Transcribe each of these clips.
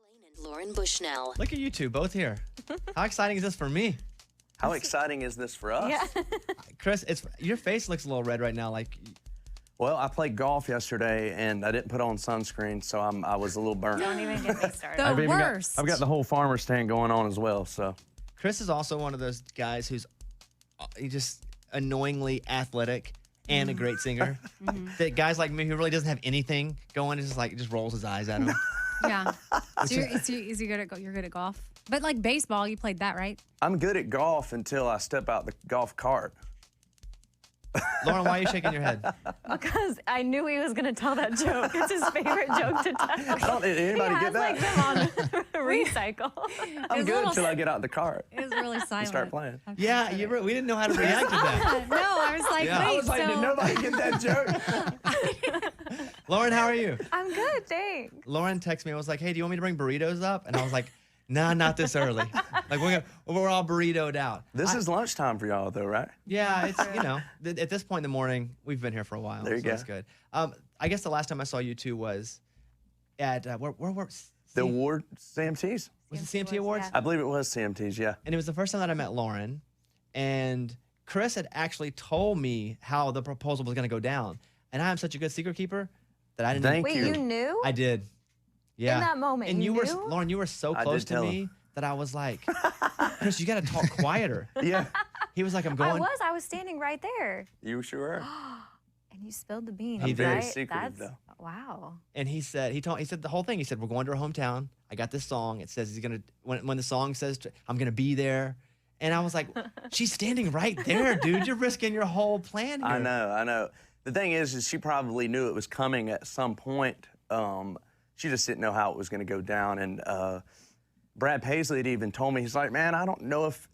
Lane and Lauren Bushnell. Look at you two, both here. How exciting is this for me? How exciting is this for us? Yeah. Chris, your face looks a little red right now. Well, I played golf yesterday, and I didn't put on sunscreen, so I was a little burnt. Don't even get me started. I've got the whole farmer stand going on as well. So Chris is also one of those guys who's just annoyingly athletic and a great singer. That guys like me who really doesn't have anything going is just rolls his eyes at him. Yeah. So is he good at you're good at golf? But like baseball, you played that, right? I'm good at golf until I step out the golf cart. Lauren, why are you shaking your head? Because I knew he was going to tell that joke. It's his favorite joke to tell. Did anybody get that? Like them on recycle. I'm good until I get out the cart It was really silent. and start playing. Yeah, we didn't know how to react to that. No, I was like, Yeah. wait, I was like, did nobody get that joke? Lauren, how are you? I'm good, thanks. Lauren texted me. I was like, hey, do you want me to bring burritos up? And I was like, nah, not this early. Like we're all burritoed out. This is lunchtime for y'all, though, right? Yeah, it's at this point in the morning, we've been here for a while. There you go. That's good. I guess the last time I saw you two was at where The award, CMTs. was it CMT Awards? I believe it was CMTs, yeah. And it was the first time that I met Lauren, and Chris had actually told me how the proposal was going to go down, and I am such a good secret keeper that I didn't. Thank Wait, you. you knew? I did. Yeah. In that moment, and you were knew? Lauren, you were so I close did to tell me him. that I was like, Chris, you got to talk quieter. Yeah, He was like, I'm going. I was standing right there. you sure are. And you spilled the beans, He I'm very right? secretive, though. Wow. And he said the whole thing. He said, we're going to our hometown. I got this song. It says he's going to, when the song says, I'm going to be there. And I was like, she's standing right there, dude. You're risking your whole plan here. I know. The thing is she probably knew it was coming at some point. She just didn't know how it was going to go down. And Brad Paisley had even told me, he's like, man, I don't know if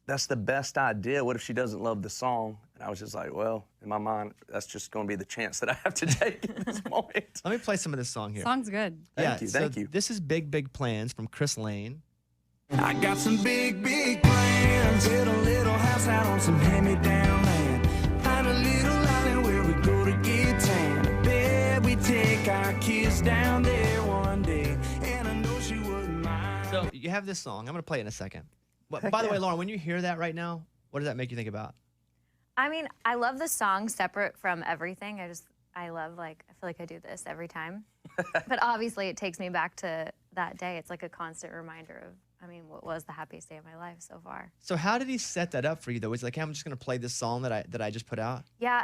that's the best idea. What if she doesn't love the song? And I was just like, well, in my mind, that's just going to be the chance that I have to take at this moment. Let me play some of this song here. Song's good. Thank you. So this is Big, Big Plans from Chris Lane. I got some big, big plans. Build a little house out on some hand-me-down land. Find a little island where we go to get tan. Bet we take our kids down there one day. And I know she wouldn't mind. So you have this song. I'm going to play it in a second. By the way, Lauren, when you hear that right now, what does that make you think about? I mean, I love the song separate from everything. I love, I feel like I do this every time. But obviously it takes me back to that day. It's like a constant reminder of, what was the happiest day of my life so far. So how did he set that up for you, though? Was he like, hey, I'm just going to play this song that I just put out? Yeah,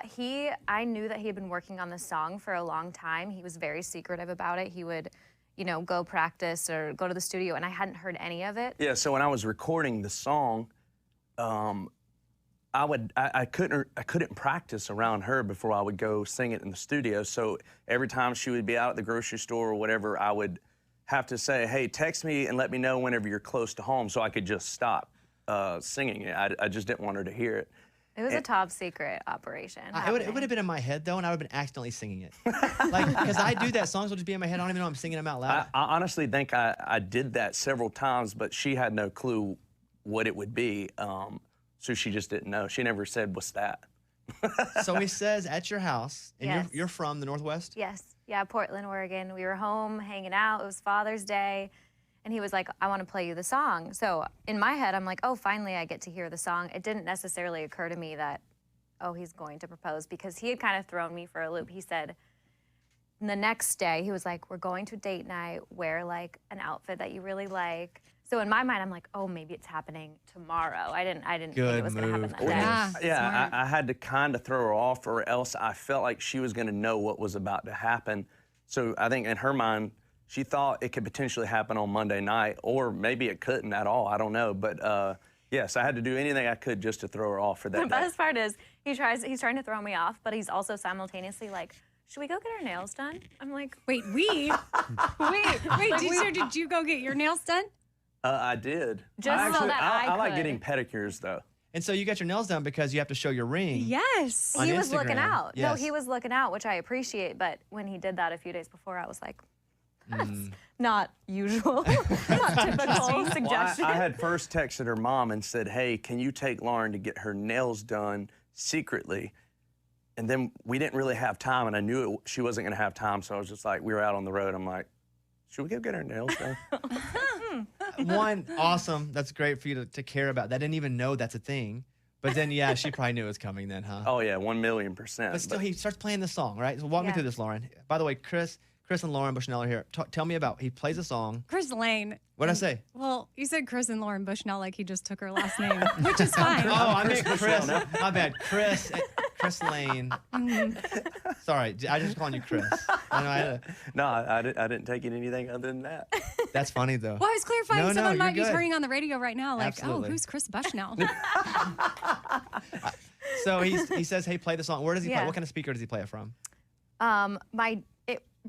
I knew that he had been working on this song for a long time. He was very secretive about it. He would, go practice or go to the studio, and I hadn't heard any of it. Yeah, so when I was recording the song, I couldn't practice around her before I would go sing it in the studio. So every time she would be out at the grocery store or whatever, I would have to say, hey, text me and let me know whenever you're close to home so I could just stop singing it. I just didn't want her to hear it. It was a top secret operation. It would have been in my head, though, and I would have been accidentally singing it. Because I do that. Songs will just be in my head. I don't even know I'm singing them out loud. I honestly think I did that several times, but she had no clue what it would be. So she just didn't know. She never said, what's that? So he says, at your house, and Yes. you're from the Northwest? Yes. Yeah, Portland, Oregon. We were home hanging out. It was Father's Day. And he was like, I want to play you the song. So in my head, I'm like, oh, finally I get to hear the song. It didn't necessarily occur to me that, oh, he's going to propose, because he had kind of thrown me for a loop. He said, the next day, he was like, we're going to date night. Wear like an outfit that you really like. So in my mind, I'm like, oh, maybe it's happening tomorrow. I didn't think it was going to happen that day. Yeah. I had to kind of throw her off, or else I felt like she was going to know what was about to happen. So I think in her mind, she thought it could potentially happen on Monday night, or maybe it couldn't at all. I don't know. But yes, I had to do anything I could just to throw her off for that The day. best part is he's trying to throw me off, but he's also simultaneously like, should we go get our nails done? I'm like, Wait, wait, did you go get your nails done? I did. Just so that I like could. getting pedicures, though. And so you got your nails done because you have to show your ring. Yes. On he was looking Instagram. out. No, Yes. he was looking out, which I appreciate. But when he did that a few days before, I was like, that's not usual, not typical suggestion. Well, I had first texted her mom and said, hey, can you take Lauren to get her nails done secretly? And then we didn't really have time, and I knew she wasn't going to have time, so I was just like, we were out on the road. I'm like, should we go get our nails done? One, awesome. That's great for you to care about. I didn't even know that's a thing. But then, yeah, she probably knew it was coming then, huh? Oh, yeah, 1,000,000%. But still, he starts playing the song, right? So walk me through this, Lauren. By the way, Chris and Lauren Bushnell are here. Tell me about, he plays a song. Chris Lane. What'd I say? Well, you said Chris and Lauren Bushnell like he just took her last name, which is fine. Oh, I meant Chris. My bad. Chris Lane. Sorry, I just calling you Chris. I didn't take it anything other than that. That's funny, though. Well, I was clarifying No, someone might be you're good. turning on the radio right now like, Absolutely. oh, who's Chris Bushnell? So he says, hey, play the song. Where does he play? Yeah. What kind of speaker does he play it from?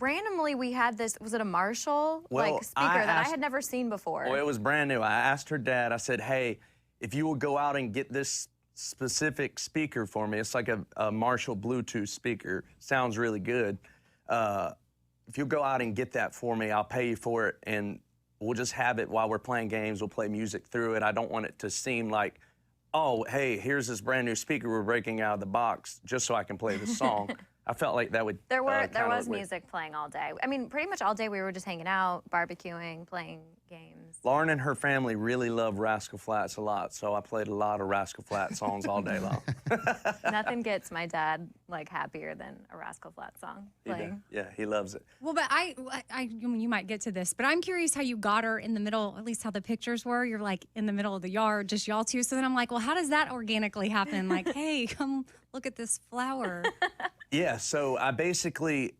Randomly we had this, was it a Marshall Well, speaker that I had never seen before? Well, it was brand new. I asked her dad, I said, hey, if you will go out and get this specific speaker for me, it's like a Marshall Bluetooth speaker, sounds really good. If you'll go out and get that for me, I'll pay you for it, and we'll just have it while we're playing games. We'll play music through it. I don't want it to seem like, oh, hey, here's this brand new speaker we're breaking out of the box just so I can play the song. I felt like that would There was music playing all day. I mean, pretty much all day we were just hanging out, barbecuing, playing games. Lauren and her family really love Rascal Flatts a lot, so I played a lot of Rascal Flatts songs all day long. Nothing gets my dad like happier than a Rascal Flatts song playing. Yeah, he loves it. Well, but I mean, you might get to this, but I'm curious how you got her in the middle, at least how the pictures were. You're like in the middle of the yard, just y'all two. So then I'm like, well, how does that organically happen? Like, hey, come look at this flower. Yeah, so I basically,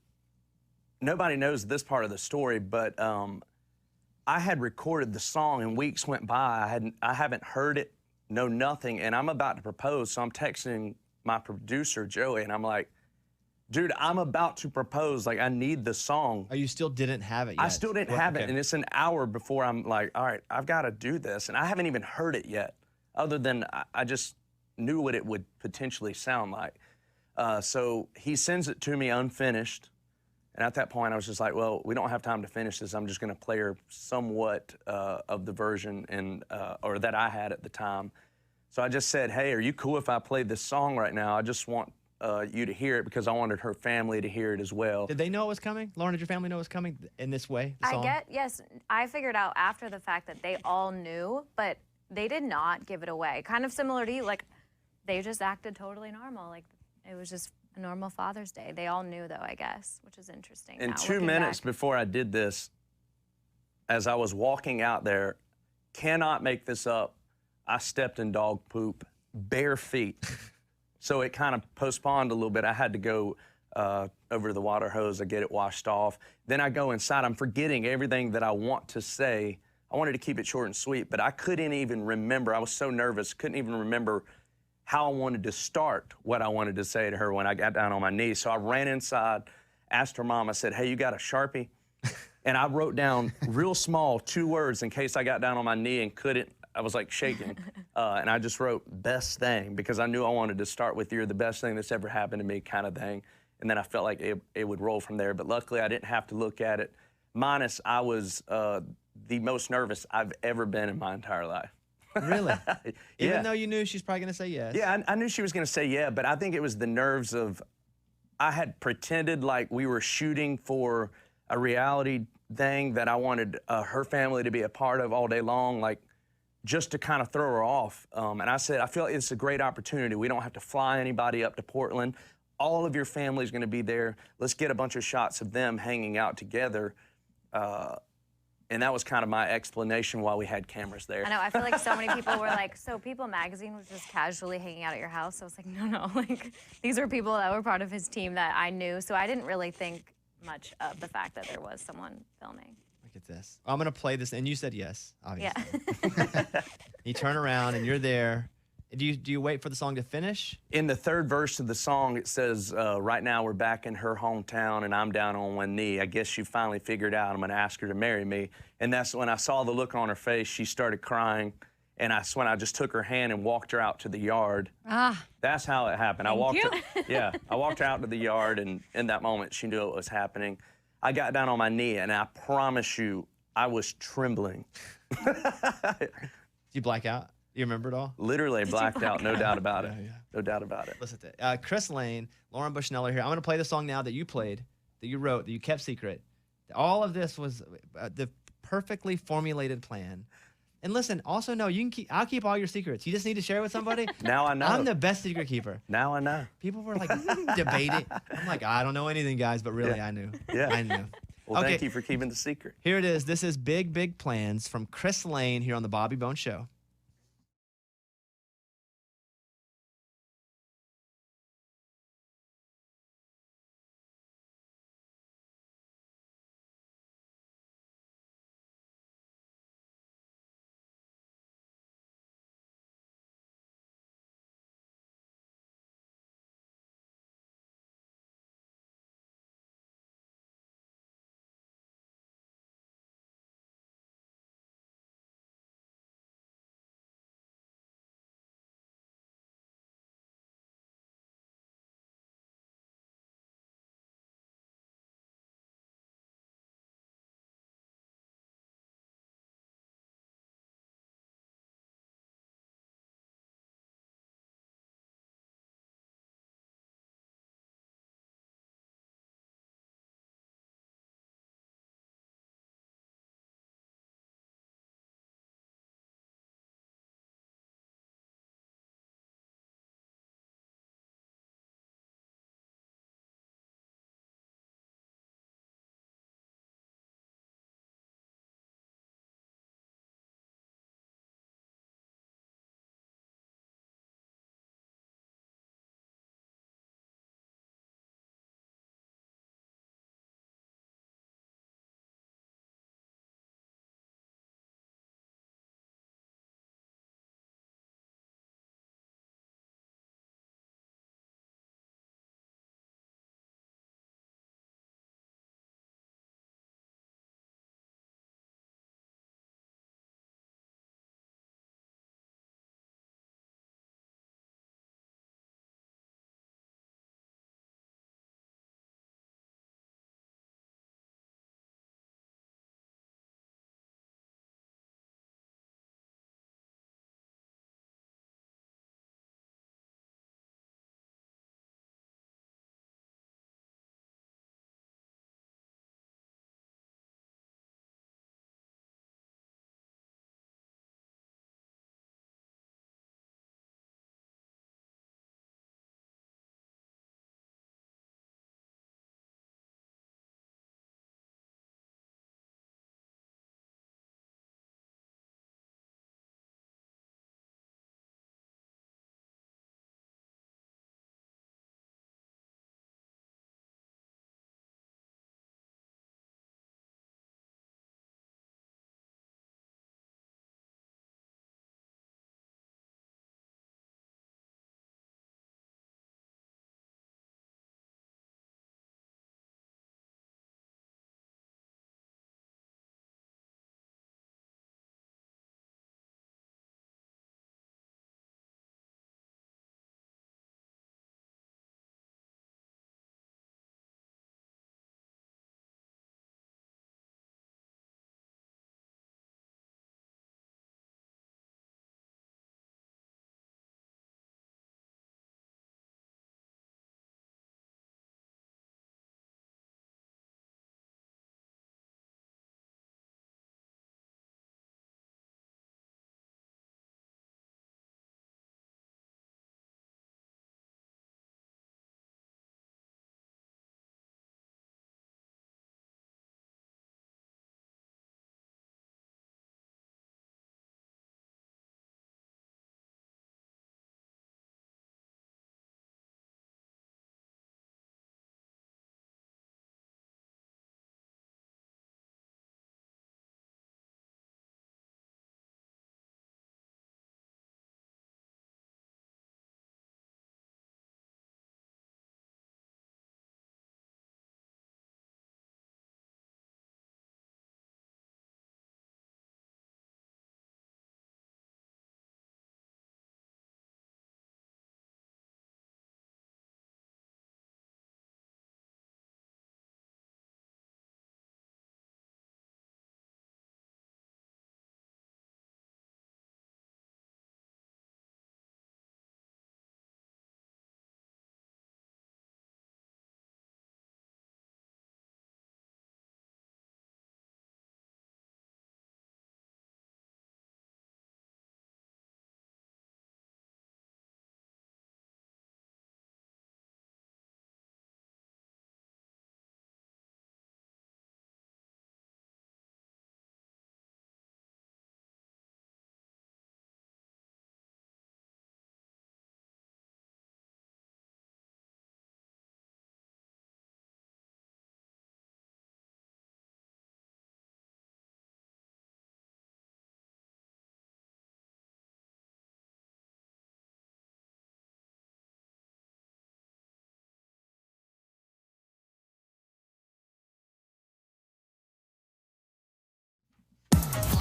nobody knows this part of the story, but I had recorded the song and weeks went by. I haven't heard it, know nothing, and I'm about to propose, so I'm texting my producer, Joey, and I'm like, dude, I'm about to propose. Like, I need the song. Oh, you still didn't have it yet? I still didn't have it, and it's an hour before I'm like, all right, I've got to do this, and I haven't even heard it yet, other than I just knew what it would potentially sound like. So he sends it to me unfinished, and at that point I was just like, well, we don't have time to finish this. I'm just going to play her somewhat of the version or that I had at the time. So I just said, hey, are you cool if I play this song right now? I just want you to hear it because I wanted her family to hear it as well. Did they know it was coming? Lauren, did your family know it was coming in this way? The song? Yes, I figured out after the fact that they all knew, but they did not give it away. Kind of similar to you, like they just acted totally normal. Like it was just a normal Father's Day. They all knew though, I guess, which is interesting. And now, 2 looking minutes back. before I did this, as I was walking out there, cannot make this up, I stepped in dog poop, bare feet. So it kind of postponed a little bit. I had to go over to the water hose, I get it washed off. Then I go inside, I'm forgetting everything that I want to say. I wanted to keep it short and sweet, but I couldn't even remember. I was so nervous, couldn't even remember how I wanted to start what I wanted to say to her when I got down on my knees. So I ran inside, asked her mom, I said, hey, you got a Sharpie? And I wrote down real small 2 words in case I got down on my knee and couldn't, I was like shaking. And I just wrote best thing because I knew I wanted to start with you're the best thing that's ever happened to me kind of thing. And then I felt like it would roll from there. But luckily I didn't have to look at it. Minus I was the most nervous I've ever been in my entire life. Really? Yeah. Even though you knew she's probably going to say yes. Yeah, I knew she was going to say yeah, but I think it was the nerves of, I had pretended like we were shooting for a reality thing that I wanted her family to be a part of all day long, like just to kind of throw her off. And I said, I feel like it's a great opportunity. We don't have to fly anybody up to Portland. All of your family's going to be there. Let's get a bunch of shots of them hanging out together. And that was kind of my explanation why we had cameras there. I know, I feel like so many people were like, so People Magazine was just casually hanging out at your house. I was like, no, like these are people that were part of his team that I knew. So I didn't really think much of the fact that there was someone filming. Look at this. I'm going to play this, and you said yes, obviously. Yeah. You turn around, and you're there. Do you wait for the song to finish? In the third verse of the song, it says, right now we're back in her hometown and I'm down on one knee. I guess she finally figured out I'm going to ask her to marry me. And that's when I saw the look on her face. She started crying. And that's when I just took her hand and walked her out to the yard. Ah. That's how it happened. Thank you. Yeah, I walked her out to the yard, and in that moment, she knew what was happening. I got down on my knee, and I promise you, I was trembling. Did you black out? You remember it all? Literally blacked out, no doubt about it. Yeah. No doubt about it. Listen to it. Chris Lane, Lauren Bushnell are here. I'm going to play the song now that you played, that you wrote, that you kept secret. All of this was the perfectly formulated plan. And listen, also know you can keep. I'll keep all your secrets. You just need to share with somebody. Now I know. I'm the best secret keeper. Now I know. People were like debating. I'm like, I don't know anything, guys, but really, Yeah. I knew. Yeah. I knew. Well, Okay. thank you for keeping the secret. Here it is. This is Big, Big Plans from Chris Lane here on the Bobby Bones Show.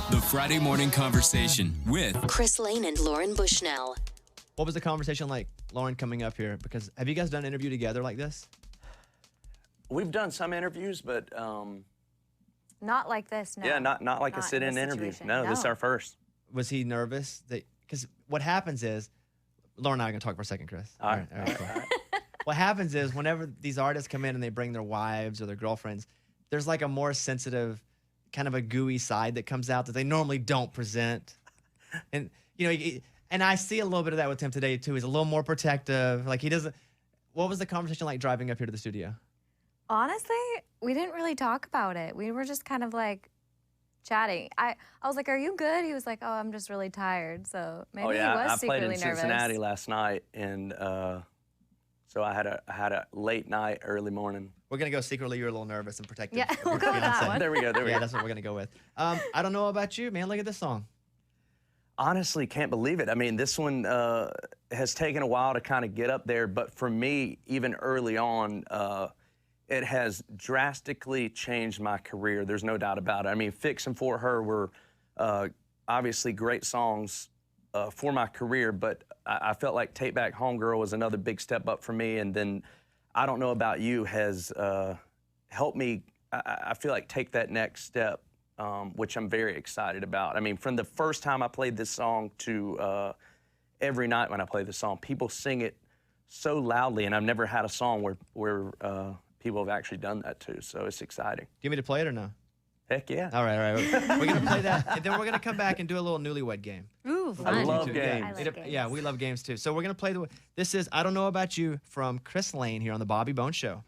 The Friday Morning Conversation with Chris Lane and Lauren Bushnell. What was the conversation like, Lauren, coming up here? Because have you guys done an interview together like this? We've done some interviews, but Not like this, no. yeah, not like a Not sit-in in this interview. situation, No, this is no. our first. Was he nervous? Because what happens is, Lauren and I are going to talk for a second, Chris. All right. cool. What happens is whenever these artists come in and they bring their wives or their girlfriends, there's like a more sensitive, kind of a gooey side that comes out that they normally don't present. And, you know, and I see a little bit of that with him today, too. He's a little more protective. Like, he doesn't. What was the conversation like driving up here to the studio? Honestly, we didn't really talk about it. We were just kind of like chatting. I was like, "Are you good?" He was like, "Oh, I'm just really tired." So maybe Oh yeah, he was I played secretly in nervous. Cincinnati last night, and so I had a late night, early morning. We're going to go secretly. You're a little nervous and protective. Yeah, of we'll your go with that fiancé. one. There we go. There we Yeah, go. that's what we're going to go with. I don't know about you, man. Look at this song. Honestly, can't believe it. I mean, this one has taken a while to kind of get up there, but for me, even early on, it has drastically changed my career. There's no doubt about it. I mean, Fix and For Her were obviously great songs for my career, but I felt like Take Back Home Girl was another big step up for me. And then I Don't Know About You has helped me, I feel like, take that next step, which I'm very excited about. I mean, from the first time I played this song to every night when I play this song, people sing it so loudly, and I've never had a song where people have actually done that too, so it's exciting. Do you want me to play it or no? Heck yeah. All right. We're going to play that, and then we're going to come back and do a little newlywed game. Ooh, I fun. love Yeah. games. I love games. Yeah, we love games too. So we're going to play this is I Don't Know About You from Chris Lane here on the Bobby Bones Show.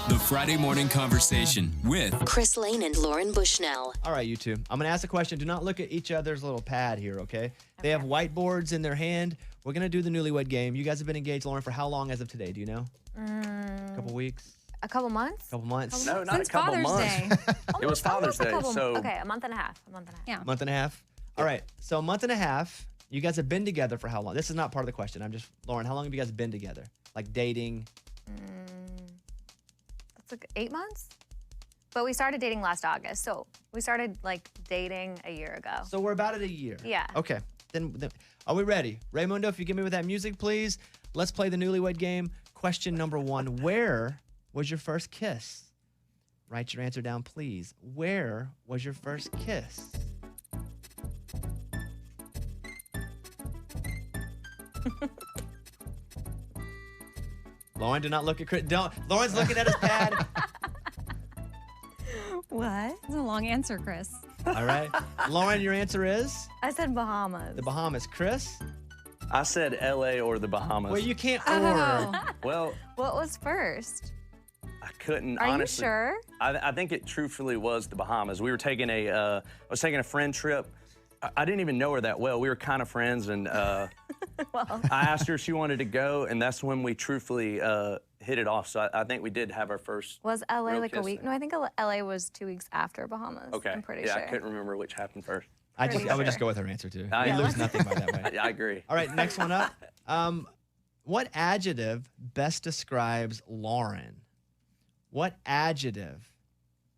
The Friday Morning Conversation with Chris Lane and Lauren Bushnell. All right, you two. I'm going to ask a question. Do not look at each other's little pad here, okay? They have whiteboards in their hand. We're going to do the newlywed game. You guys have been engaged, Lauren, for how long as of today? Do you know? A couple weeks? A couple months? Couple months? No, not Since a couple Father's months. Day. It was Father's Day, so Okay, a month and a half. Yeah. Month and a half? All right. So a month and a half. You guys have been together for how long? This is not part of the question. Lauren, how long have you guys been together? Like dating? That's like 8 months? But we started dating last August. So we started like dating a year ago. So we're about at a year. Yeah. Okay. Then are we ready? Raymundo, if you give me with that music, please. Let's play the newlywed game. Question number 1. Where was your first kiss? Write your answer down, please. Where was your first kiss? Lauren, do not look at Chris. Lauren's looking at his pad. What? That's a long answer, Chris. All right. Lauren, your answer is I said Bahamas. the Bahamas. Chris? I said L.A. or the Bahamas. Well, you can't Oh. order. Well, What was first? I couldn't Are honestly. you sure? I think it truthfully was the Bahamas. We were taking I was taking a friend trip. I didn't even know her that well. We were kind of friends, and I asked her if she wanted to go, and that's when we truthfully hit it off. So I think we did have our first. Was LA real like a kiss week? there. No, I think LA was 2 weeks after Bahamas. Okay. I'm pretty yeah, sure. I couldn't remember which happened first. I Pretty would just sure. go with her answer, too. I- You Yeah, lose nothing by that way. I agree. All right, next one up. What adjective best describes Lauren? What adjective?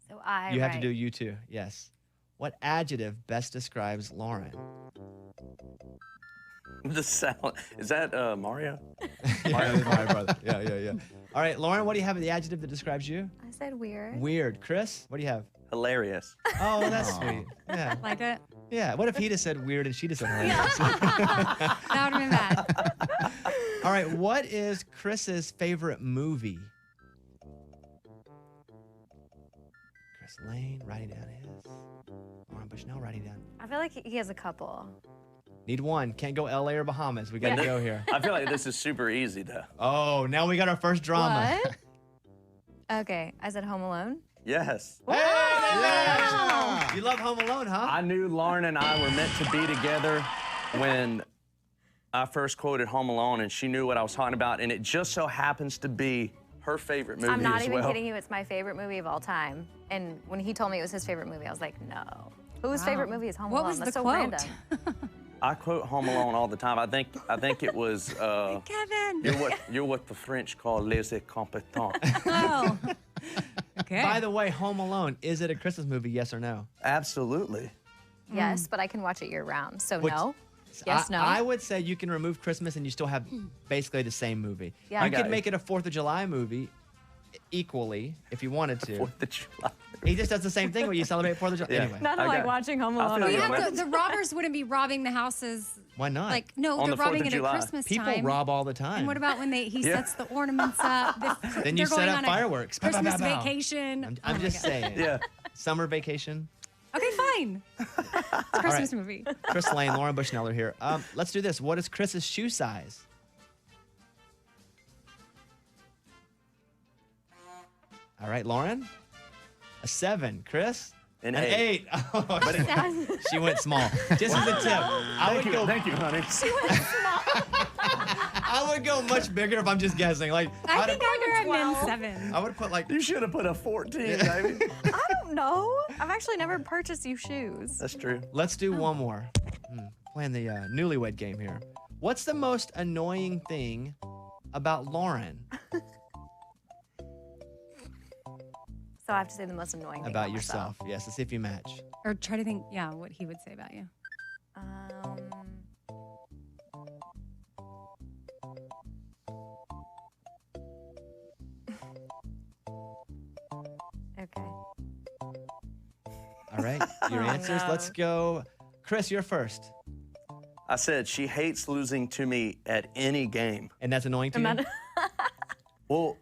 So I. You have to right. do you too. Yes. What adjective best describes Lauren? The sound is that Mario? Yeah, that's my brother. Yeah. All right, Lauren, what do you have the adjective that describes you? I said weird. Weird. Chris, what do you have? Hilarious. Oh, well, that's sweet. Yeah. Like it? Yeah. What if he just said weird and she just said hilarious? That would have been bad. All right, what is Chris's favorite movie? Chris Lane writing down his. Lauren Bushnell writing down. I feel like he has a couple. Need one. Can't go LA or Bahamas. We got to go here. I feel like this is super easy though. Oh, now we got our first drama. What? Okay, I said Home Alone. Yes. Hey, yeah. You love Home Alone, huh? I knew Lauren and I were meant to be together when I first quoted Home Alone, and she knew what I was talking about, and it just so happens to be her favorite movie I'm not as even well. kidding you. It's my favorite movie of all time. And when he told me it was his favorite movie, I was like, no. Whose favorite movie is Home What Alone? was That's the so quote? random. I quote Home Alone all the time. I think it was Kevin. you're what the French call les incompetents. Oh. Okay. By the way, Home Alone, is it a Christmas movie, yes or no? Absolutely. Yes, but I can watch it year round. So Which- no. Yes, no. I would say you can remove Christmas and you still have basically the same movie. Yeah. You got could you. make it a 4th of July movie equally if you wanted to. 4th of July. He just does the same thing when you celebrate 4th of July. Yeah. Anyway, Not I like got- watching Home I Alone. feel You you, have man. the robbers wouldn't be robbing the houses. why not? Like, no, On they're the 4th robbing of it July. at Christmas People time. rob all the time. And what about when he Yeah. sets the ornaments up? Then they're you set going up on a fireworks. Pow, pow, Christmas pow, pow. vacation. I'm Oh my just God. saying. Yeah. Summer vacation. Okay, fine. It's a Christmas movie. Chris Lane, Lauren Bushnell are here. Let's do this. What is Chris's shoe size? All right, Lauren. A 7. Chris? An 8. Oh, she went small. Just as a tip, Thank you, honey. I would go much bigger if I'm just guessing. Like I think I would have 12. been 7. I would put like You should have put a 14, baby. I don't know. I've actually never purchased you shoes. That's true. Let's do one more. Playing the newlywed game here. What's the most annoying thing about Lauren? So I have to say the most annoying thing About myself. yourself. Yes, let's see if you match. Or try to think, yeah, what he would say about you. Okay. All right, your answers. no. Let's go. Chris, you're first. I said she hates losing to me at any game. And that's annoying to you? Well,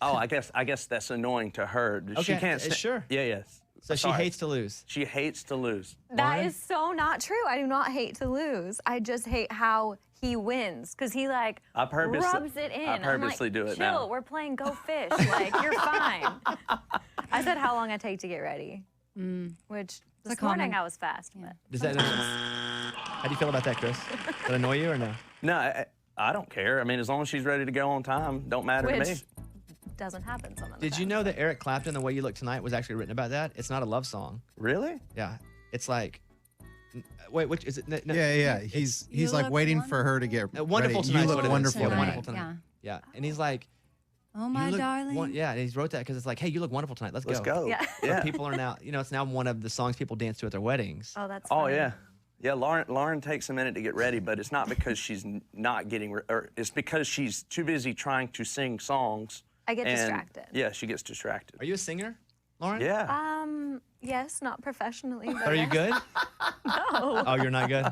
I guess that's annoying to her. She Okay, can't. sure. Yeah, yes. So she Sorry. hates to lose. She hates to lose. That Lauren? is so not true. I do not hate to lose. I just hate how he wins because he like I purposely- rubs it in. I I'm purposely like, do it chill, now. we're playing Go Fish. Like, you're fine. I said how long I take to get ready, which this a common- morning I was fast. But Does that How do you feel about that, Chris? Did it annoy you or no? No, I don't care. I mean, as long as she's ready to go on time, don't matter to me. Which doesn't happen some of the Did you time. know that Eric Clapton, The Way You Look Tonight, was actually written about that? It's not a love song. Really? Yeah. It's like, wait, which is it? No, Yeah. He's You like look waiting for her to get Wonderful ready. Tonight. You is look what it is. wonderful. Yeah, tonight. Wonderful Tonight. Yeah. And he's like, Oh, my you look darling. yeah, and he's wrote that because it's like, hey, you look wonderful tonight. Let's go. Yeah. Yeah. People are now, it's now one of the songs people dance to at their weddings. Oh, that's Oh funny. yeah. Yeah, Lauren takes a minute to get ready, but it's not because she's not getting, or it's because she's too busy trying to sing songs. I get and- distracted. Yeah, she gets distracted. Are you a singer, Lauren? Yeah. Yes, not professionally. But Are you good? No. Oh, you're not good?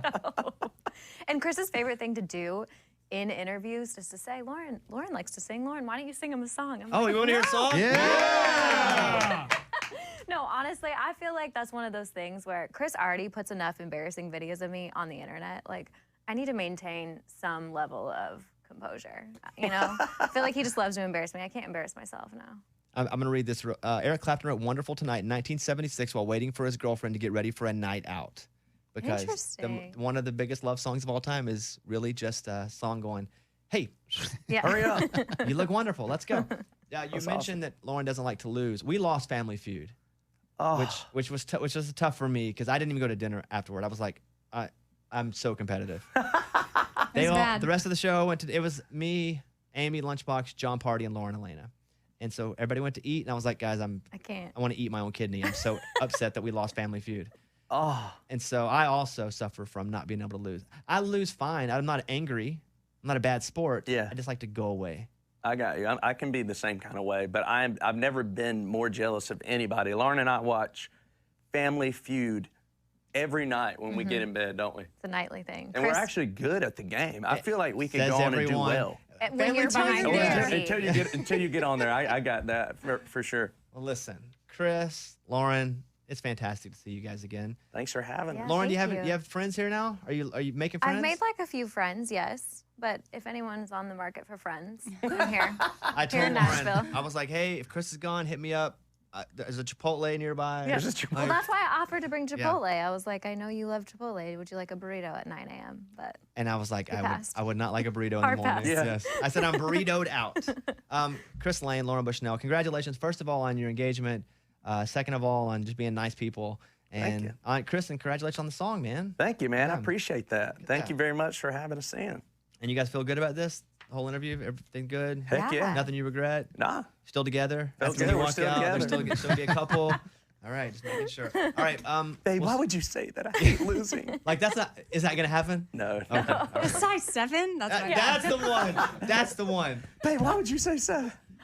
And Chris's favorite thing to do in interviews is to say, Lauren likes to sing. Lauren, why don't you sing him a song? I'm Oh, like, you want to hear a "No." song? Yeah. No, honestly, I feel like that's one of those things where Chris already puts enough embarrassing videos of me on the internet. Like, I need to maintain some level of composure. You know, I feel like he just loves to embarrass me. I can't embarrass myself now. I'm going to read this. Eric Clapton wrote Wonderful Tonight in 1976 while waiting for his girlfriend to get ready for a night out. Because Interesting. one of the biggest love songs of all time is really just a song going, hey, Yeah. Hurry up. you look wonderful. Let's go. Yeah, you That's mentioned that Lauren doesn't like to lose. We lost Family Feud, Oh, which was tough for me because I didn't even go to dinner afterward. I was like, I'm so competitive. bad. The rest of the show went to. It was me, Amy, Lunchbox, John Party, and Lauren Elena, and so everybody went to eat. And I was like, guys, I can't. I want to eat my own kidney. I'm so upset that we lost Family Feud. oh, And so I also suffer from not being able to lose. I lose fine. I'm not angry. I'm not a bad sport. Yeah. I just like to go away. I got you. I can be the same kind of way, but I've never been more jealous of anybody. Lauren and I watch Family Feud every night when we get in bed, don't we? It's a nightly thing. And we're actually good at the game. I feel like we could Says go on and do everyone. well. when Family you're behind Feud. the Yeah. TV. Until you get on there, I got that for sure. Well, listen, Chris, Lauren, it's fantastic to see you guys again. Thanks for having Yeah. us. Lauren, thank you you. have friends here now? Are you making friends? I've made like a few friends, yes. But if anyone's on the market for friends, I'm here. I here told in Lauren, Nashville. I was like, hey, if Chris is gone, hit me up. There's a Chipotle nearby. There's a Chipotle. Well, that's why I offered to bring Chipotle. I was like, I know you love Chipotle. Would you like a burrito at 9 a.m.? But And I was like, passed. I would not like a burrito in Hard the morning. pass. Yeah. Yes. I said I'm burritoed out. Chris Lane, Lauren Bushnell, congratulations, first of all, on your engagement. Second of all, on just being nice people. Thank And you. Chris, and congratulations on the song, man. Thank you, man. I Yeah. appreciate that. Thank that. you very much for having us in. And you guys feel good about this? The whole interview? Everything good? Heck yeah. Yeah. Nothing you regret? Nah. Still together? Felt After good. you We're walk still out, together. there's still be a couple. All right, just making sure. All right, Babe, we'll why s- would you say that? I hate losing. like that's not? Is that gonna happen? No. Okay. all right. A size 7? That's what I That's the one. That's the one. Babe, why would you say so?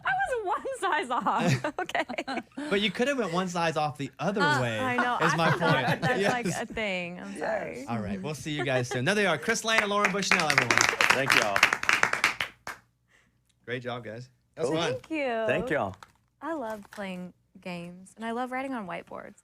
I was one size off. Okay. But you could have went one size off the other way. I know. Is I my forgot point. that that's Yes. like a thing. I'm sorry. All right, we'll see you guys soon. There they are, Chris Lane and Lauren Bushnell, everyone. Thank y'all. Great job, guys. That was Cool. fun. Thank you. Thank y'all. I love playing games, and I love writing on whiteboards.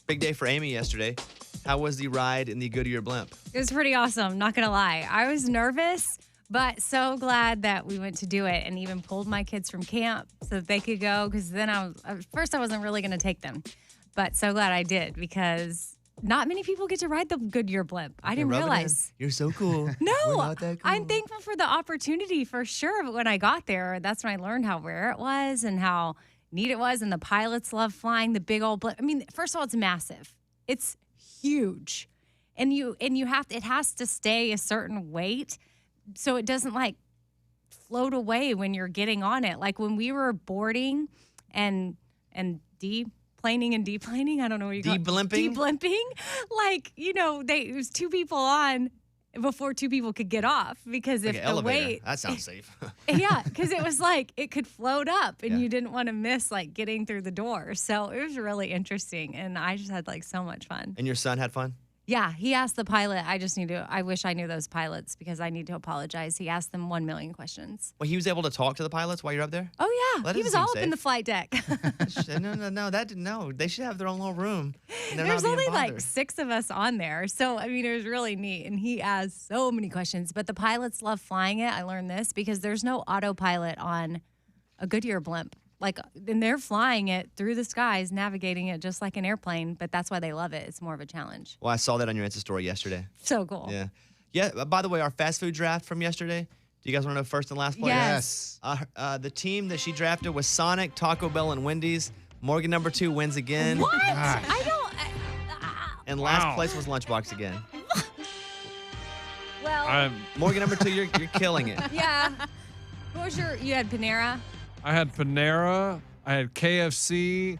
Big day for Amy yesterday. How was the ride in the Goodyear blimp? It was pretty awesome, not gonna lie. I was nervous, but so glad that we went to do it and even pulled my kids from camp so that they could go. Because then at first I wasn't really gonna take them, but so glad I did because not many people get to ride the Goodyear blimp. I didn't Rub it in. realize. You're so cool. We're No, not that cool. I'm thankful for the opportunity for sure. But when I got there, that's when I learned how rare it was and how neat it was. And the pilots love flying the big old blimp. I mean, first of all, it's massive. It's huge, and it has to stay a certain weight so it doesn't like float away when you're getting on it. Like when we were boarding and deplaning and deplaning, I don't know what you call it. De-blimping? De-blimping. Like, it was 2 people on before 2 people could get off because Like if an the elevator. weight. That sounds safe. Yeah, because it was like it could float up and Yeah. you didn't want to miss like getting through the door. So it was really interesting and I just had like so much fun. And your son had fun? Yeah, he asked the pilot. I wish I knew those pilots because I need to apologize. He asked them 1 million questions. Well, he was able to talk to the pilots while you're up there? Oh, yeah. Well, that He was doesn't all seem up in the safe. flight deck. No. They should have their own little room. And they're There's not being only like bothered. 6 of us on there. So, I mean, it was really neat. And he asked so many questions. But the pilots love flying it. I learned this because there's no autopilot on a Goodyear blimp. And they're flying it through the skies, navigating it just like an airplane. But that's why they love it. It's more of a challenge. Well, I saw that on your Insta story yesterday. So cool. Yeah. Yeah. By the way, our fast food draft from yesterday. Do you guys want to know first and last place? Yes. The team that she drafted was Sonic, Taco Bell, and Wendy's. Morgan number 2 wins again. What? I don't. And last place was Lunchbox again. Well, Morgan number 2, you're killing it. yeah. What was you had Panera? I had Panera, I had KFC,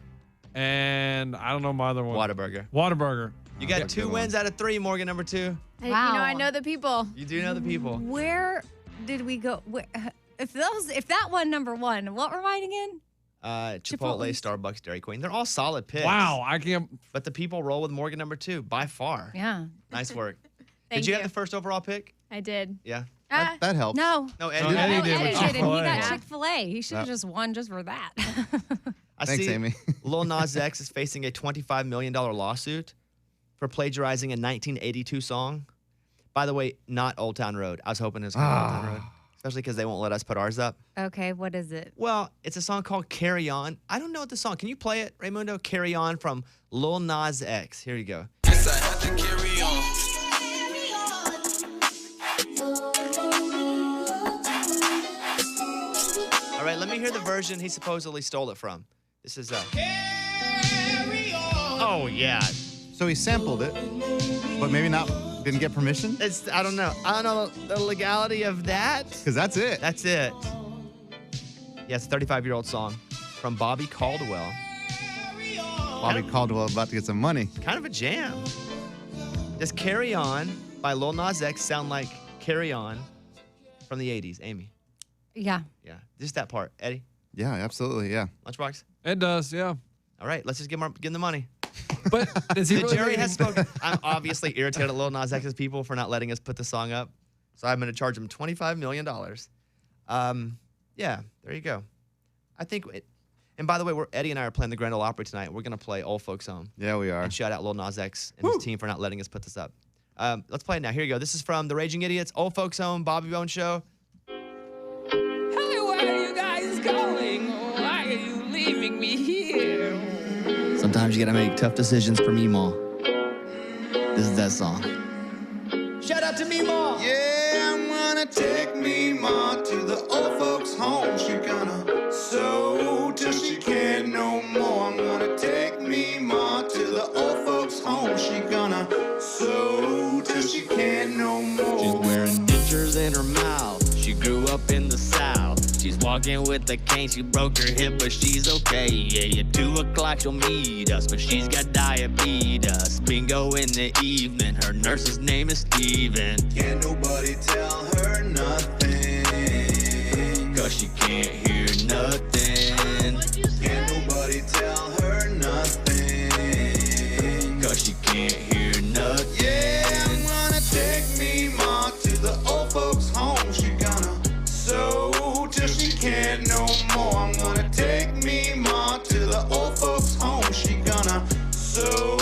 and I don't know my other one. Whataburger. Whataburger. You got 2 wins out of 3, Morgan number 2. Wow. I know the people. You do know the people. Where did we go? If that one number 1, what were mine again? Chipotle, Starbucks, Dairy Queen. They're all solid picks. Wow, I can't. But the people roll with Morgan number 2 by far. Yeah. Nice work. Thank Did you have you. the first overall pick? I did. Yeah. That helps. No. No, No, Eddie. Eddie No, did with Eddie did, and he Chick-fil-A. got Chick-fil-A. He should have Yep. just won just for that. I Thanks, see Amy. Lil Nas X is facing a $25 million lawsuit for plagiarizing a 1982 song. By the way, not Old Town Road. I was hoping it was called Old Town Road, especially because they won't let us put ours up. Okay, what is it? Well, it's a song called Carry On. I don't know what the song. Can you play it, Raymundo? Carry On from Lil Nas X. Here you go. Yes, I have to carry on. All right, let me hear the version he supposedly stole it from. This is Oh yeah. So he sampled it, but maybe didn't get permission? I don't know the legality of that. Because that's it. That's it. Yeah, it's a 35-year-old song from Bobby Caldwell. Bobby Caldwell about to get some money. Kind of a jam. Does Carry On by Lil Nas X sound like Carry On from the 80s, Amy? Yeah. Yeah, just that part. Eddie, Yeah, absolutely. Yeah. Lunchbox? It does, yeah. All right, let's just give him the money. But is he The really jury making- has spoken. I'm obviously irritated at Lil Nas X's people for not letting us put the song up. So I'm going to charge him $25 million. Yeah, there you go. I think and by the way, Eddie and I are playing the Grand Ole Opry tonight. We're going to play Old Folks Home. Yeah, we are. And shout out Lil Nas X and his team for not letting us put this up. Let's play it now. Here you go. This is from The Raging Idiots, Old Folks Home, Bobby Bones Show. Hey, where are you guys going? Why are you leaving me here? Sometimes you got to make tough decisions for Meemaw. This is that song. Shout out to Meemaw. Yeah, I'm gonna take me ma to the old folks' home. She gonna sew till she can't no more. I'm gonna take me ma to the old folks' home. She gonna sew till she can't no more. She's wearing dentures in her mouth. She grew up in the South. She's walking with a cane. She broke her hip, but she's okay. Yeah, at 2 o'clock she'll meet us, but she's got diabetes. Bingo in the evening. Her nurse's name is Steven. Can't nobody tell her nothing, 'Cause she can't hear nothing. can't nobody tell her nothing, 'Cause she can't hear nothing. yeah, I'm gonna take me ma to the old folks' home. She gonna sew till she can't no more. I'm gonna take me ma to the old folks' home. She gonna sew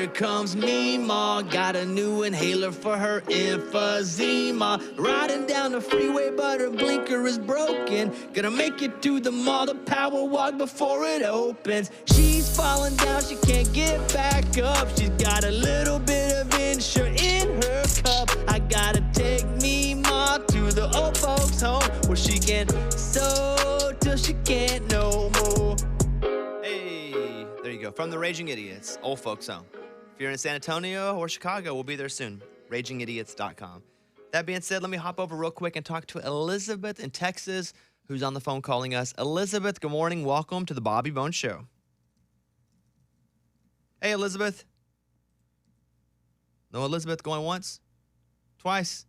here comes Mima. Got a new inhaler for her emphysema. Riding down the freeway, but her blinker is broken. Gonna make it to the mall to power walk before it opens. She's falling down, she can't get back up. She's got a little bit of insurance in her cup. I gotta take Mima to the old folks home where she can sew till she can't no more. Hey, there you go. From the Raging Idiots, Old Folks Home. If you're in San Antonio or Chicago, we'll be there soon. RagingIdiots.com. That being said, let me hop over real quick and talk to Elizabeth in Texas, who's on the phone calling us. Elizabeth, good morning. Welcome to the Bobby Bones Show. Hey, Elizabeth. No Elizabeth going once? Twice?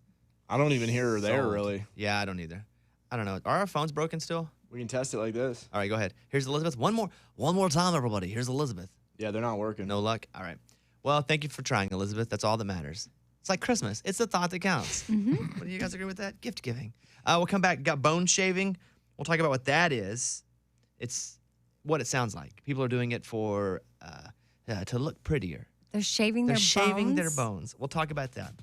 I don't even hear her there, Sold. really. Yeah, I don't either. I don't know. Are our phones broken still? We can test it like this. All right, go ahead. Here's Elizabeth. One more time, everybody. Here's Elizabeth. Yeah, they're not working. No luck? All right. Well, thank you for trying, Elizabeth. That's all that matters. It's like Christmas. It's the thought that counts. What do you guys agree with that? Gift giving. We'll come back. Got bone shaving. We'll talk about what that is. It's what it sounds like. People are doing it for to look prettier. They're shaving They're their shaving bones. their bones. We'll talk about that.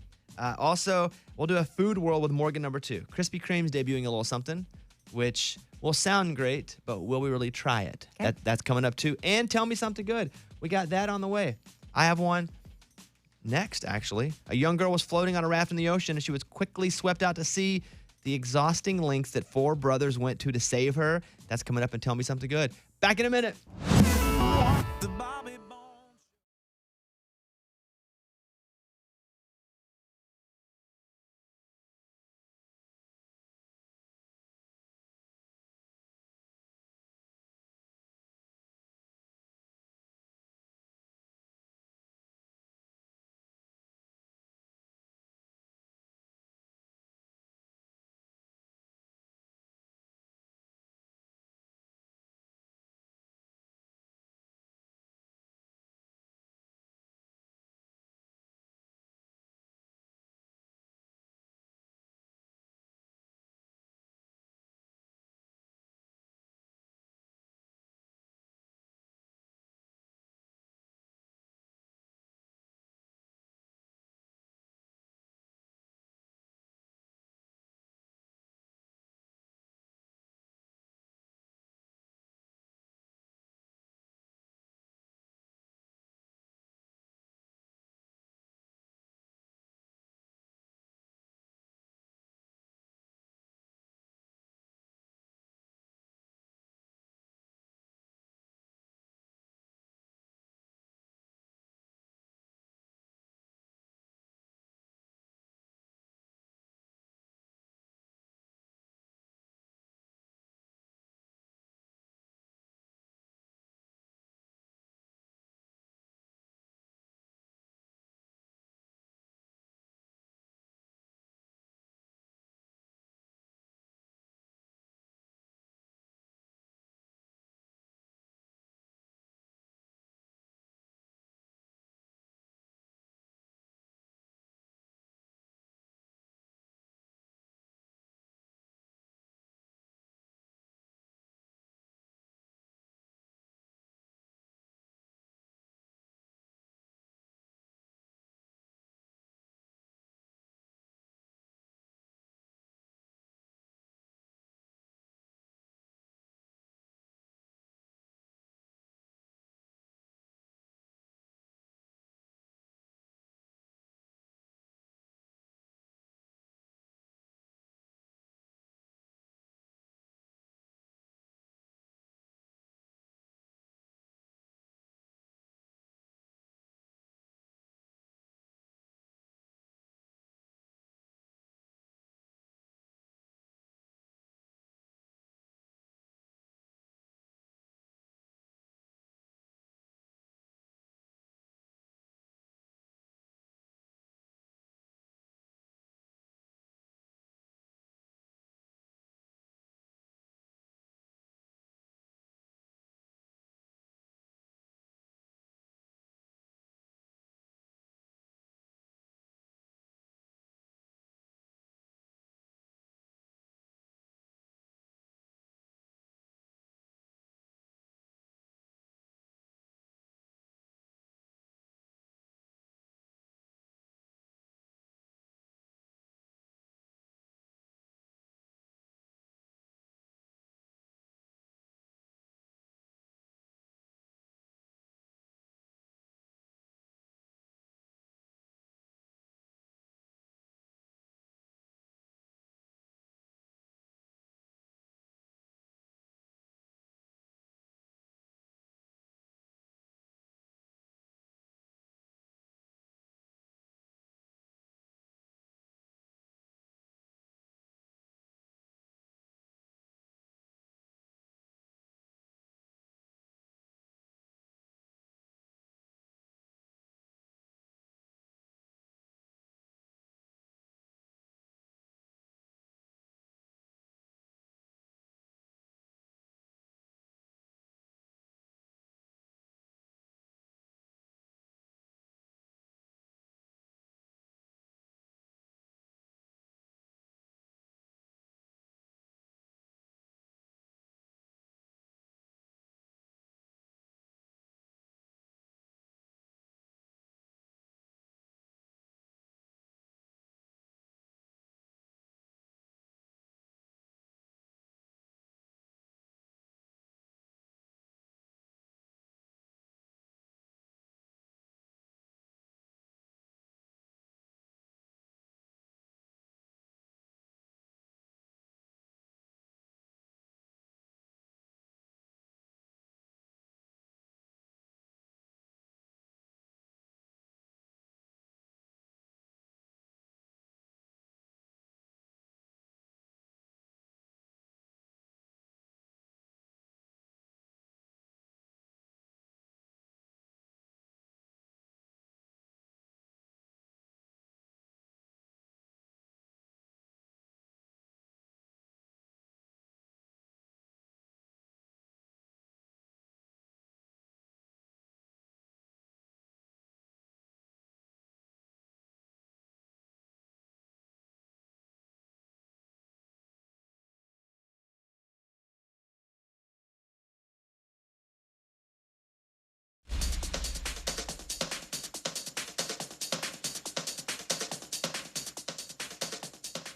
Also, we'll do a food world with Morgan number 2. Krispy Kreme's debuting a little something, which will sound great, but will we really try it? Okay. That's coming up too. And tell me something good. We got that on the way. I have one next, actually. A young girl was floating on a raft in the ocean, and she was quickly swept out to sea. The exhausting lengths that 4 brothers went to save her. That's coming up and tell me something good. Back in a minute.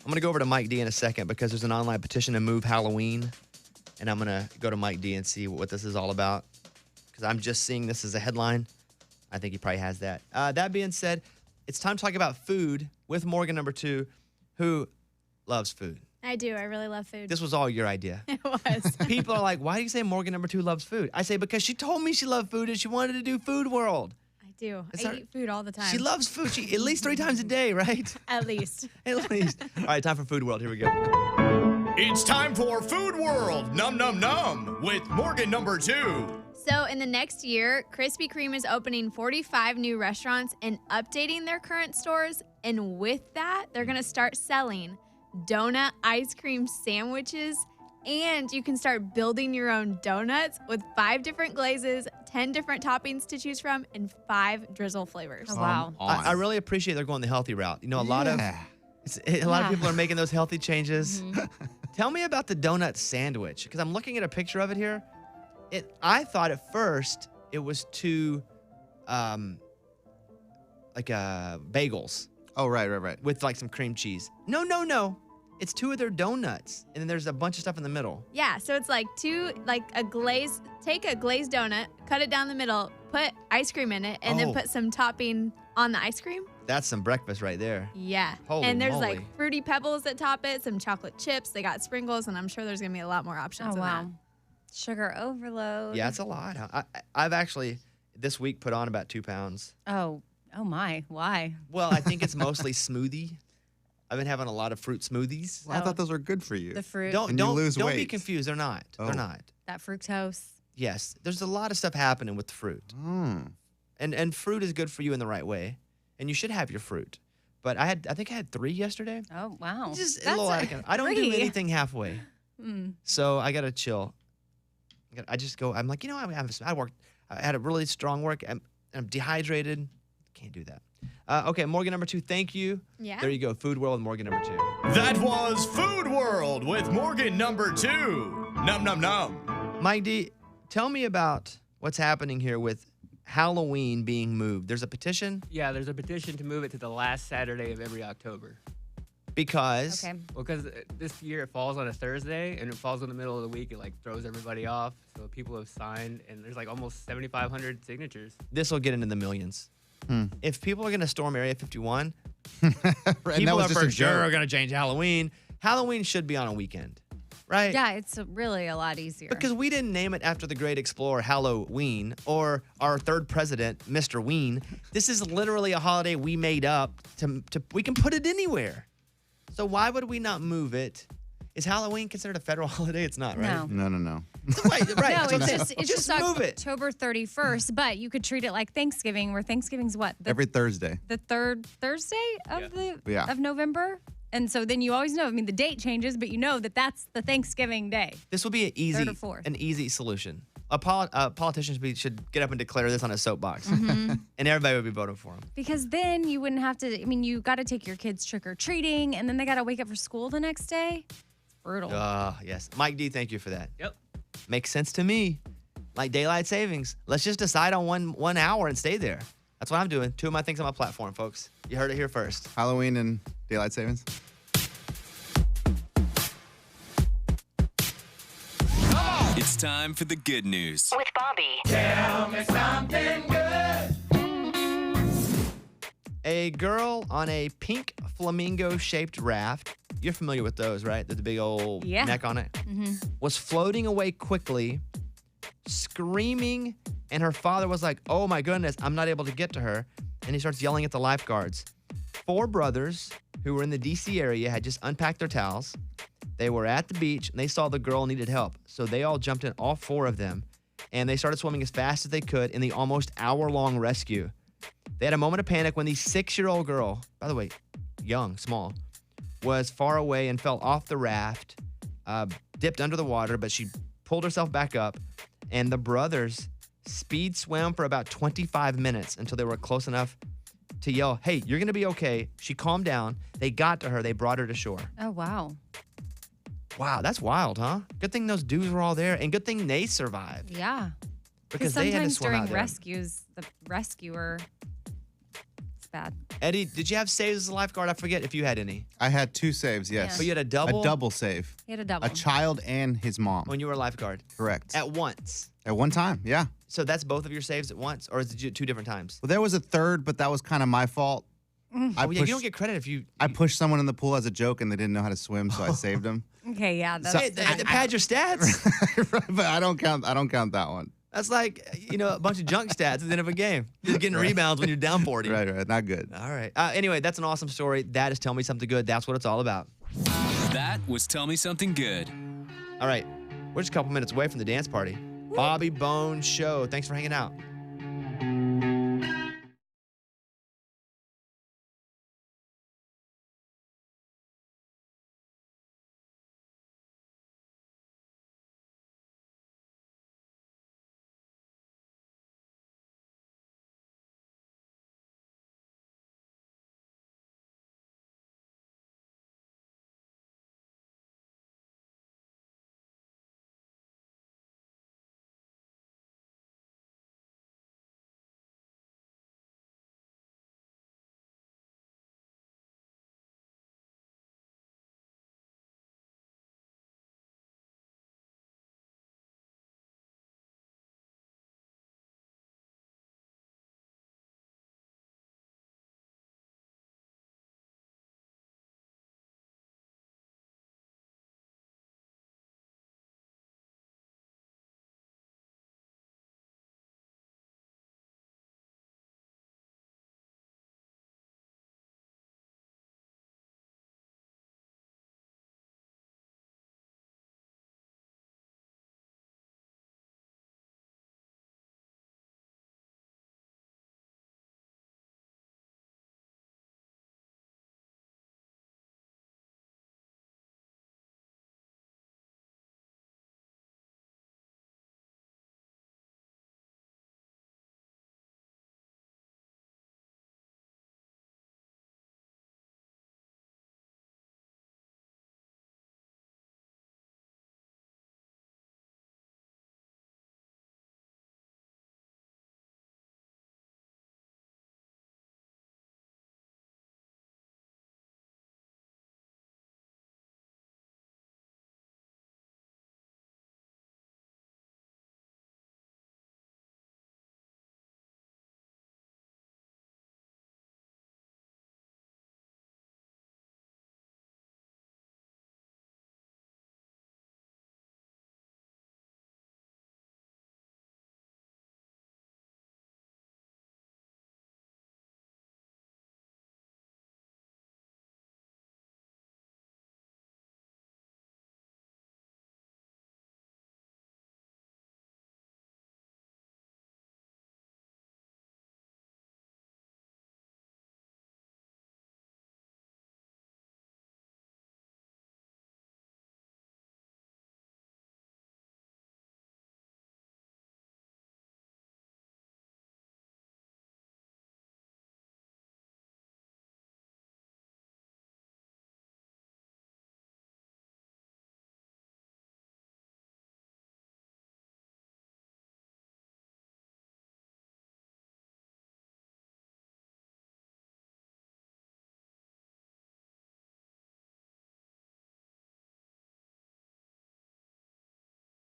I'm going to go over to Mike D in a second because there's an online petition to move Halloween. And I'm going to go to Mike D and see what this is all about. Because I'm just seeing this as a headline. I think he probably has that. That being said, it's time to talk about food with Morgan number 2, who loves food. I do. I really love food. This was all your idea. It was. People are like, why do you say Morgan number 2 loves food? I say, because she told me she loved food and she wanted to do Food World. I do. It's I eat food all the time. She loves food. She at least 3 times a day, right? At least. At least. All right, time for Food World. Here we go. It's time for Food World Num Num Num with Morgan number 2. So in the next year, Krispy Kreme is opening 45 new restaurants and updating their current stores. And with that, they're going to start selling donut ice cream sandwiches. And you can start building your own donuts with 5 different glazes, 10 different toppings to choose from, and 5 drizzle flavors. Oh, wow. I really appreciate they're going the healthy route. You know, a lot of people are making those healthy changes. Tell me about the donut sandwich, because I'm looking at a picture of it here. I thought at first it was 2 bagels. Oh, right. With like some cream cheese. No. It's 2 of their donuts, and then there's a bunch of stuff in the middle. Yeah, so it's like take a glazed donut, cut it down the middle, put ice cream in it, and then put some topping on the ice cream. That's some breakfast right there. Yeah. Holy and there's moly. like fruity pebbles that top it, some chocolate chips, they got sprinkles, and I'm sure there's gonna be a lot more options Oh, than wow. that. Sugar overload. Yeah, it's a lot. I've actually this week put on about 2 pounds. Oh my. Why? Well, I think it's mostly smoothie. I've been having a lot of fruit smoothies. Well, I thought those were good for you. The fruit. Don't lose be weight. confused. They're not. Oh. They're not. That fructose. Yes, there's a lot of stuff happening with the fruit. And fruit is good for you in the right way, and you should have your fruit. But I think I had 3 yesterday. Oh, wow. Just a That's little out of control. I don't do 3. anything halfway. So I gotta chill. I just go. I'm like, I had a really strong work. I'm dehydrated. Can't do that. Okay, Morgan number 2. Thank you. Yeah. There you go. Food World with Morgan number 2. That was Food World with Morgan number 2. Num Num Num. Mike D, tell me about what's happening here with Halloween being moved. There's a petition? Yeah, there's a petition to move it to the last Saturday of every October. Because? Okay. Well, because this year it falls on a Thursday, and it falls in the middle of the week. It, throws everybody off. So people have signed, and there's, almost 7,500 signatures. This will get into the millions. If people are going to storm Area 51, Right, people are just for a sure joke. going to change Halloween. Halloween should be on a weekend, right? Yeah, it's really a lot easier. Because we didn't name it after the great explorer Halloween or our 3rd president, Mr. Ween. This is literally a holiday we made up to we can put it anywhere. So why would we not move it? Is Halloween considered a federal holiday? It's not, right? No. No. Right. No, So it's just move it. October 31st, but you could treat it like Thanksgiving, where Thanksgiving's what? Every Thursday. The 3rd Thursday of of November? And so then you always know, the date changes, but you know that that's the Thanksgiving day. This will be an easy solution. Politicians should get up and declare this on a soapbox, and everybody would be voting for him. Because then you wouldn't have to, you got to take your kids trick-or-treating, and then they got to wake up for school the next day. It's brutal. Yes. Mike D, thank you for that. Yep. Makes sense to me. Like daylight savings. Let's just decide on one hour and stay there. That's what I'm doing. 2 of my things on my platform, folks. You heard it here first. Halloween and daylight savings. It's time for the good news. With Bobby. Tell me something good. A girl on a pink flamingo-shaped raft. You're familiar with those, right? The big old neck on it. Was floating away quickly, screaming, and her father was like, oh my goodness, I'm not able to get to her. And he starts yelling at the lifeguards. 4 brothers who were in the D.C. area had just unpacked their towels. They were at the beach, and they saw the girl needed help. So they all jumped in, all 4 of them, and they started swimming as fast as they could in the almost hour-long rescue. They had a moment of panic when the 6-year-old girl, by the way, young, small, was far away and fell off the raft, dipped under the water, but she pulled herself back up, and the brothers speed swam for about 25 minutes until they were close enough to yell, hey, you're going to be okay. She calmed down. They got to her. They brought her to shore. Oh, wow. Wow, that's wild, huh? Good thing those dudes were all there, and good thing they survived. Yeah. Because they had to sometimes swim during out there. rescues, the rescuer, it's bad. Eddie, did you have saves as a lifeguard? I forget if you had any. I had 2 saves, yes. But you had a double? A double save. He had a double. A child and his mom. When you were a lifeguard? Correct. At once? At one time, yeah. So that's both of your saves at once? Or is it 2 different times? Well, there was a third, but that was kind of my fault. Yeah, you don't get credit if you... I pushed someone in the pool as a joke, and they didn't know how to swim, so I saved them. Okay, yeah. That's, Hey, they pad your stats. Right, but I don't count that one. That's like, a bunch of junk stats at the end of a game. Just getting rebounds when you're down 40. Right. Not good. All right. Anyway, that's an awesome story. That is Tell Me Something Good. That's what it's all about. That was Tell Me Something Good. All right. We're just a couple minutes away from the dance party. Bobby Bones Show. Thanks for hanging out.